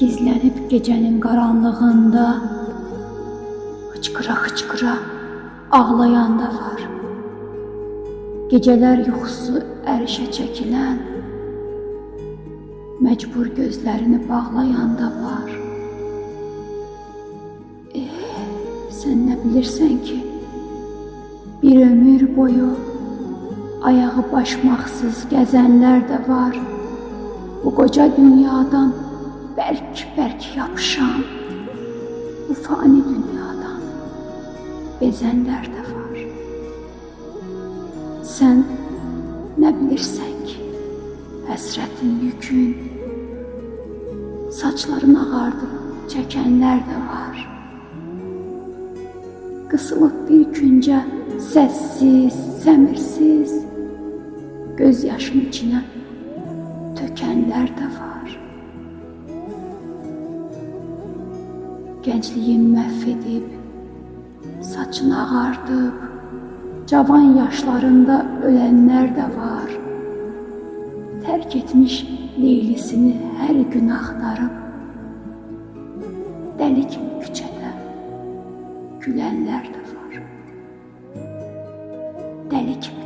Gizlənib gecənin qaranlığında hıçqıra-hıçqıra ağlayan da var. Gecələr yuxusu ərişə çəkilən, məcbur gözlərini bağlayan da var. Sən nə bilirsən ki, bir ömür boyu ayağı başmaqsız gəzənlər də var. Bu qoca dünyadan bərk-bərk yapışan, bu fani dünyadan bezənlər də var. Sən nə bilirsən ki, həsrətin yükün, saçların ağardıb çəkənlər də var. Qısılıb bir küncə səssiz, səmirsiz, göz yaşın içinə tökənlər də var. Gəncliyin məhv edib, saçını ağardıb, cavan yaşlarında ölənlər də var. Tərk etmiş Leylisini hər gün axtarıb, dəli kimi küçədə gülənlər də var. Dəli kimi.